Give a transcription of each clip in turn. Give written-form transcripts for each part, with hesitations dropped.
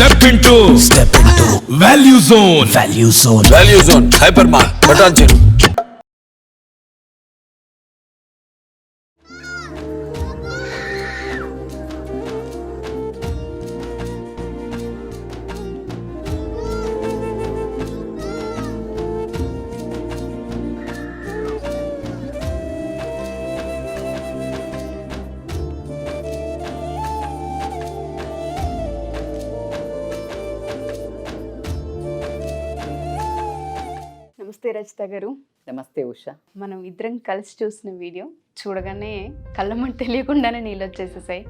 Step into Value Zone. Value Zone. Hypermart. Patanjali. నమస్తే రచిత గారు. నమస్తే ఉషా. మనం ఇద్దరం కలిసి చూసిన వీడియో చూడగానే కళ్ళమ్మని తెలియకుండానే నీళ్ళు వచ్చేసేసాయి.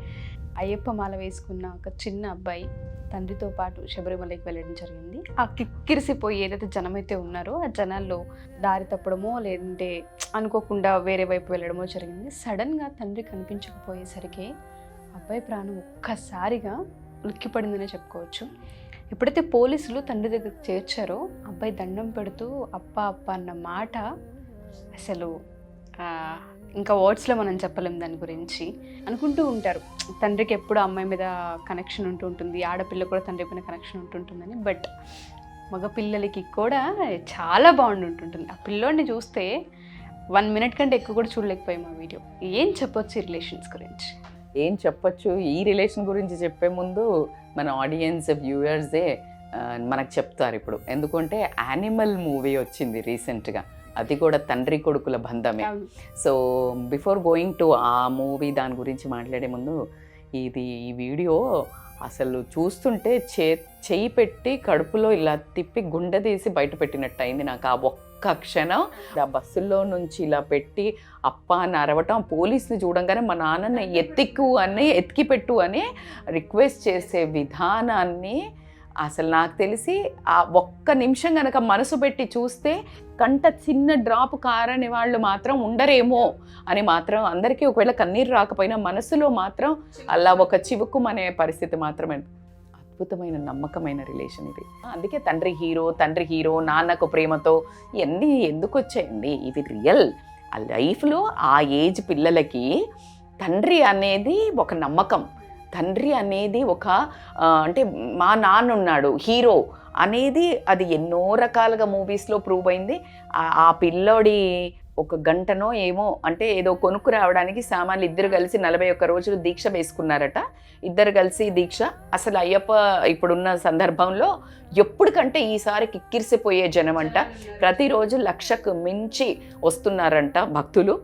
అయ్యప్ప మాల వేసుకున్న ఒక చిన్న అబ్బాయి తండ్రితో పాటు శబరిమలకి వెళ్ళడం జరిగింది. ఆ కిక్కిరిసిపోయి ఏదైతే జనమైతే ఉన్నారో ఆ జనాల్లో దారి తప్పడమో లేదంటే అనుకోకుండా వేరే వైపు వెళ్ళడమో జరిగింది. సడన్గా తండ్రి కనిపించకపోయేసరికి అబ్బాయి ప్రాణం ఒక్కసారిగా ఉలిక్కిపడిందనే చెప్పుకోవచ్చు. ఎప్పుడైతే పోలీసులు తండ్రి దగ్గరికి చేర్చారో అబ్బాయి దండం పెడుతూ అప్ప అప్ప అన్న మాట అసలు ఇంకా వర్డ్స్లో మనం చెప్పలేం. దాని గురించి అనుకుంటూ ఉంటారు, తండ్రికి ఎప్పుడు అమ్మాయి మీద కనెక్షన్ ఉంటూ ఉంటుంది, ఆడపిల్ల కూడా తండ్రి పైన కనెక్షన్ ఉంటుంటుందని. బట్ మగపిల్లలకి కూడా చాలా బాగుంటుంటుంది. ఆ పిల్లోడిని చూస్తే 1 మినిట్ కంటే ఎక్కువ కూడా చూడలేకపోయాం ఆ వీడియో. ఏం చెప్పొచ్చు ఈ రిలేషన్స్ గురించి? ఏం చెప్పచ్చు, ఈ రిలేషన్ గురించి చెప్పే ముందు మన ఆడియన్స్ వ్యూయర్సే మనకు చెప్తారు ఇప్పుడు. ఎందుకంటే యానిమల్ మూవీ వచ్చింది రీసెంట్గా, అది కూడా తండ్రి కొడుకుల బంధమే. సో బిఫోర్ గోయింగ్ టు ఆ మూవీ దాని గురించి మాట్లాడే ముందు ఈ వీడియో అసలు చూస్తుంటే చెయ్యి పెట్టి కడుపులో ఇలా తిప్పి గుండె తీసి బయట పెట్టినట్టు అయింది నాకు. ఆ ఒక్క క్షణం ఆ బస్సుల్లో నుంచి ఇలా పెట్టి అప్ప అని అరవటం, పోలీసుని చూడంగానే మా నాన్నని ఎత్తికి పెట్టు అని రిక్వెస్ట్ చేసే విధానాన్ని అసలు నాకు తెలిసి ఆ ఒక్క నిమిషం కనుక మనసు పెట్టి చూస్తే కంట చిన్న డ్రాప్ కారని వాళ్ళు మాత్రం ఉండరేమో అని మాత్రం అందరికీ ఒకవేళ కన్నీరు రాకపోయినా మనసులో మాత్రం అలా ఒక చివుకుమనే పరిస్థితి మాత్రమే. అద్భుతమైన నమ్మకమైన రిలేషన్ ఇది. అందుకే తండ్రి హీరో నాన్నకు ప్రేమతో ఇవన్నీ ఎందుకు వచ్చాయండి, ఇవి రియల్. ఆ లైఫ్లో ఆ ఏజ్ పిల్లలకి తండ్రి అనేది ఒక నమ్మకం, తండ్రి అనేది ఒక అంటే మా నాన్న ఉన్నాడు హీరో అనేది అది ఎన్నో రకాలుగా మూవీస్లో ప్రూవ్ అయింది. ఆ పిల్లోడి ఒక గంటనో ఏమో అంటే ఏదో కొనుక్కు రావడానికి సామాన్లు ఇద్దరు కలిసి 41 రోజులు దీక్ష వేసుకున్నారట. ఇద్దరు కలిసి దీక్ష అసలు అయ్యప్ప ఇప్పుడున్న సందర్భంలో ఎప్పటికంటే ఈసారి కిక్కిరిసిపోయే జనం అంట. ప్రతిరోజు 1,00,000కు మించి వస్తున్నారంట భక్తులు.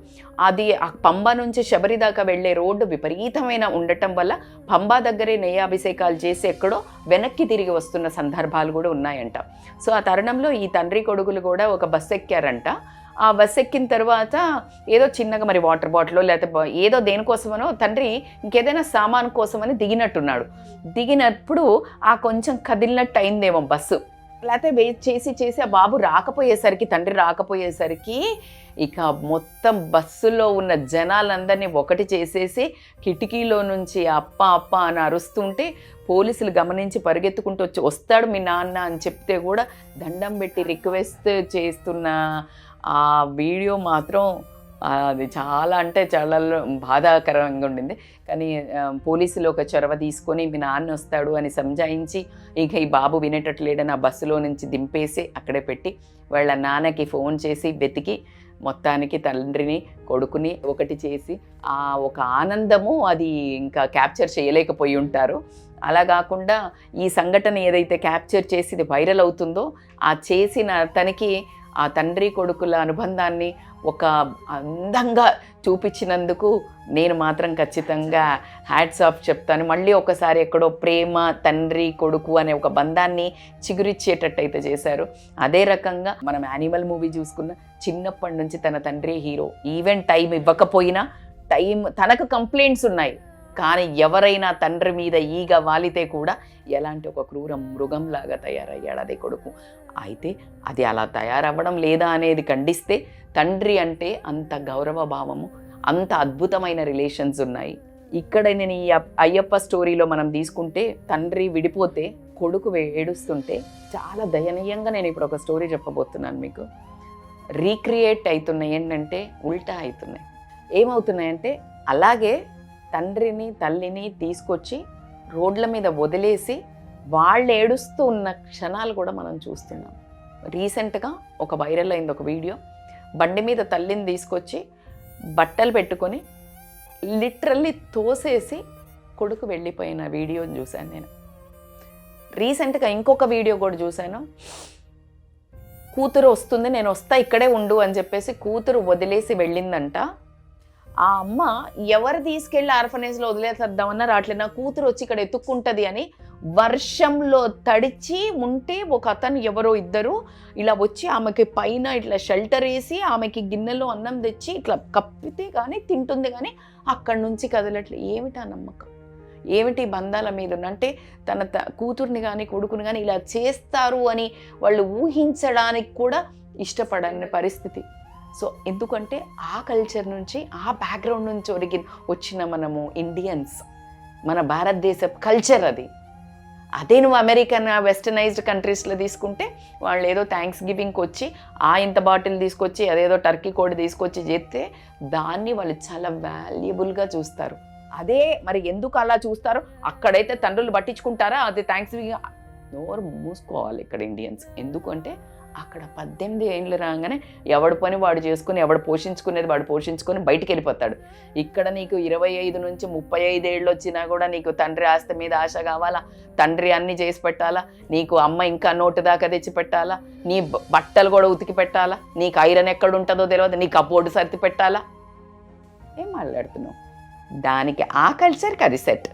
అది ఆ పంబా నుంచి శబరి దాకా వెళ్ళే రోడ్డు విపరీతమైన ఉండటం వల్ల పంబా దగ్గరే నెయ్యాభిషేకాలు చేసి ఎక్కడో వెనక్కి తిరిగి వస్తున్న సందర్భాలు కూడా ఉన్నాయంట. సో ఆ తరుణంలో ఈ తండ్రి కొడుకులు కూడా ఒక బస్సు ఎక్కారంట. ఆ బస్సు ఎక్కిన తర్వాత ఏదో చిన్నగా మరి వాటర్ బాటిల్ లేకపోతే ఏదో దేనికోసమనో తండ్రి ఇంకేదైనా సామాన్ కోసమని దిగినట్టున్నాడు. దిగినప్పుడు ఆ కొంచెం కదిలినట్టు అయిందేమో బస్సు, లేకపోతే వెయిట్ చేసి ఆ బాబు తండ్రి రాకపోయేసరికి ఇక మొత్తం బస్సులో ఉన్న జనాలందరినీ ఒకటి చేసేసి కిటికీలో నుంచి అప్ప అని అరుస్తుంటే పోలీసులు గమనించి పరిగెత్తుకుంటూ వచ్చి వస్తాడు మీ నాన్న అని చెప్తే కూడా దండం పెట్టి రిక్వెస్ట్ చేస్తున్న ఆ వీడియో మాత్రం అది చాలా అంటే చాలా బాధాకరంగా ఉండింది. కానీ పోలీసులు ఒక చొరవ తీసుకొని మీ నాన్న వస్తాడు అని సంజాయించి ఇక ఈ బాబు వినేటట్లేడని ఆ బస్సులో నుంచి దింపేసి అక్కడే పెట్టి వాళ్ళ నాన్నకి ఫోన్ చేసి వెతికి మొత్తానికి తండ్రిని కొడుకుని ఒకటి చేసి ఆ ఒక ఆనందము అది ఇంకా క్యాప్చర్ చేయలేకపోయి ఉంటారు. అలా కాకుండా ఈ సంఘటన ఏదైతే క్యాప్చర్ చేసి ఇది వైరల్ అవుతుందో ఆ చేసిన తనకి ఆ తండ్రి కొడుకుల అనుబంధాన్ని ఒక అందంగా చూపించినందుకు నేను మాత్రం ఖచ్చితంగా హ్యాట్స్ ఆఫ్ చెప్తాను. మళ్ళీ ఒకసారి ఎక్కడో ప్రేమ తండ్రి కొడుకు అనే ఒక బంధాన్ని చిగురిచ్చేటట్టయితే చేశారు. అదే రకంగా మనం యానిమల్ మూవీ చూసుకున్న చిన్నప్పటి నుంచి తన తండ్రి హీరో, ఈవెన్ టైం ఇవ్వకపోయినా తనకు కంప్లైంట్స్ ఉన్నాయి కానీ ఎవరైనా తండ్రి మీద ఈగ వాలితే కూడా ఎలాంటి ఒక క్రూర మృగంలాగా తయారయ్యాడు అదే కొడుకు. అయితే అది అలా తయారవ్వడం లేదా అనేది ఖండిస్తే తండ్రి అంటే అంత గౌరవ భావము, అంత అద్భుతమైన రిలేషన్స్ ఉన్నాయి. ఇక్కడ నేను ఈ అయ్యప్ప స్టోరీలో మనం తీసుకుంటే తండ్రి విడిపోతే కొడుకు ఏడుస్తుంటే చాలా దయనీయంగా నేను ఇప్పుడు ఒక స్టోరీ చెప్పబోతున్నాను మీకు. రీక్రియేట్ అవుతున్నాయి ఏంటంటే ఉల్టా అవుతున్నాయి. ఏమవుతున్నాయంటే అలాగే తండ్రిని తల్లిని తీసుకొచ్చి రోడ్ల మీద వదిలేసి వాళ్ళు ఏడుస్తూ ఉన్న క్షణాలు కూడా మనం చూస్తున్నాం. రీసెంట్గా ఒక వైరల్ అయింది ఒక వీడియో, బండి మీద తల్లిని తీసుకొచ్చి బట్టలు పెట్టుకొని లిటరల్లీ తోసేసి కొడుకు వెళ్ళిపోయిన వీడియోని చూశాను నేను. రీసెంట్గా ఇంకొక వీడియో కూడా చూశాను, కూతురు వస్తుంది నేను వస్తా ఇక్కడే ఉండు అని చెప్పేసి కూతురు వదిలేసి వెళ్ళిందంట. ఆ అమ్మ ఎవరు తీసుకెళ్ళి ఆర్ఫనేజ్లో వదిలేసేద్దామన్నా రావట్లేదు, నా కూతురు వచ్చి ఇక్కడ ఎత్తుక్కుంటుంది అని వర్షంలో తడిచి ఉంటే ఒక అతను ఎవరో ఇద్దరు ఇలా వచ్చి ఆమెకి పైన ఇట్లా షెల్టర్ వేసి ఆమెకి గిన్నెలో అన్నం తెచ్చి ఇట్లా కప్పితే కానీ తింటుంది, కానీ అక్కడి నుంచి కదలట్లేదు. ఏమిటా నమ్మకం, ఏమిటి బంధాల మీద అంటే తన కూతుర్ని కానీ కొడుకుని కానీ ఇలా చేస్తారు అని వాళ్ళు ఊహించడానికి కూడా ఇష్టపడని పరిస్థితి. సో ఎందుకంటే ఆ కల్చర్ నుంచి ఆ బ్యాక్గ్రౌండ్ నుంచి వచ్చిన మనము ఇండియన్స్, మన భారతదేశ కల్చర్ అది. అదే నువ్వు అమెరికన్ వెస్టర్నైజ్డ్ కంట్రీస్లో తీసుకుంటే వాళ్ళు ఏదో థ్యాంక్స్ గివింగ్కి వచ్చి ఇంత బాటిల్ తీసుకొచ్చి అదేదో టర్కీ కోడి తీసుకొచ్చి చేస్తే దాన్ని వాళ్ళు చాలా వాల్యుబుల్గా చూస్తారు. అదే మరి ఎందుకు అలా చూస్తారో అక్కడైతే తండ్రులు పట్టించుకుంటారా, అది థ్యాంక్స్ గివింగ్ నోరు మూసుకోవాలి ఇక్కడ ఇండియన్స్. ఎందుకంటే అక్కడ 18 ఏళ్ళు రాగానే ఎవడి పని వాడు చేసుకుని ఎవడు పోషించుకునేది వాడు పోషించుకొని బయటికి వెళ్ళిపోతాడు. ఇక్కడ నీకు 25 నుంచి 35 ఏళ్ళు వచ్చినా కూడా నీకు తండ్రి ఆస్తి మీద ఆశ కావాలా, తండ్రి అన్నీ చేసి పెట్టాలా, నీకు అమ్మ ఇంకా నోటు దాకా తెచ్చి పెట్టాలా, నీ బట్టలు కూడా ఉతికి పెట్టాలా, నీకు ఐరన్ ఎక్కడ ఉంటుందో తెలియదు, నీ కబోర్డు సర్ది పెట్టాలా. ఏం మాట్లాడుతున్నావు? దానికి ఆ కల్చర్కి అది సెట్,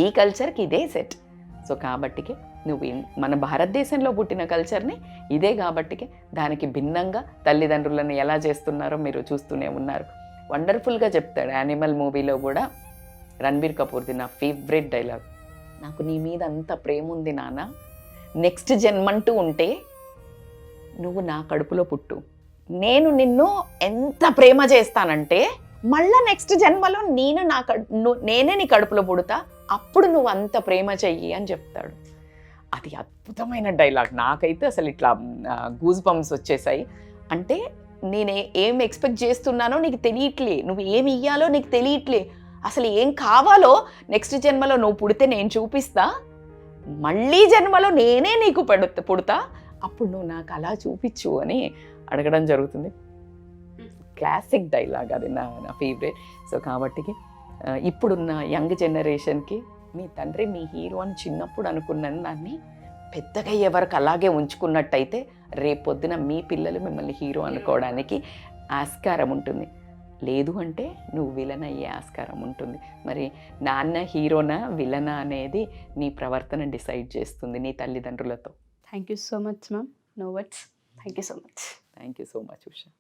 ఈ కల్చర్కి ఇదే సెట్. సో కాబట్టికి నువ్వు మన భారతదేశంలో పుట్టిన కల్చర్ని ఇదే కాబట్టికి దానికి భిన్నంగా తల్లిదండ్రులను ఎలా చేస్తున్నారో మీరు చూస్తూనే ఉన్నారు. వండర్ఫుల్గా చెప్తాడు యానిమల్ మూవీలో కూడా రణబీర్ కపూర్ది నా ఫేవరెట్ డైలాగ్, నాకు నీ మీద అంత ప్రేమ ఉంది నాన్న, నెక్స్ట్ జన్మంటూ ఉంటే నువ్వు నా కడుపులో పుట్టు, నేను నిన్ను ఎంత ప్రేమ చేస్తానంటే మళ్ళా నెక్స్ట్ జన్మలో నేనే నీ కడుపులో పుడతా, అప్పుడు నువ్వు అంత ప్రేమ చెయ్యి అని చెప్తాడు. అది అద్భుతమైన డైలాగ్. నాకైతే అసలు ఇట్లా గూస్ బంప్స్ వచ్చేసాయి. అంటే నేను ఏం ఎక్స్పెక్ట్ చేస్తున్నానో నీకు తెలియట్లే, నువ్వు ఏమి ఇయ్యాలో నీకు తెలియట్లే, అసలు ఏం కావాలో నెక్స్ట్ జన్మలో నువ్వు పుడితే నేను చూపిస్తా, మళ్ళీ జన్మలో నేనే నీకు పుడతా, అప్పుడు నువ్వు నాకు అలా చూపించు అని అడగడం జరుగుతుంది. క్లాసిక్ డైలాగ్ అది, నా ఫేవరెట్. సో కాబట్టి ఇప్పుడున్న యంగ్ జనరేషన్కి మీ తండ్రి మీ హీరో అని చిన్నప్పుడు అనుకున్న దాన్ని పెద్దగా ఎవరికి అలాగే ఉంచుకున్నట్టయితే రేపొద్దున మీ పిల్లలు మిమ్మల్ని హీరో అనుకోవడానికి ఆస్కారం ఉంటుంది. లేదు అంటే నువ్వు విలన్ అయ్యే ఆస్కారం ఉంటుంది. మరి నాన్న హీరోనా విలనా అనేది నీ ప్రవర్తన డిసైడ్ చేస్తుంది నీ తల్లిదండ్రులతో. Thank you so much ma'am. No words. Thank you so much. Thank you so much Usha.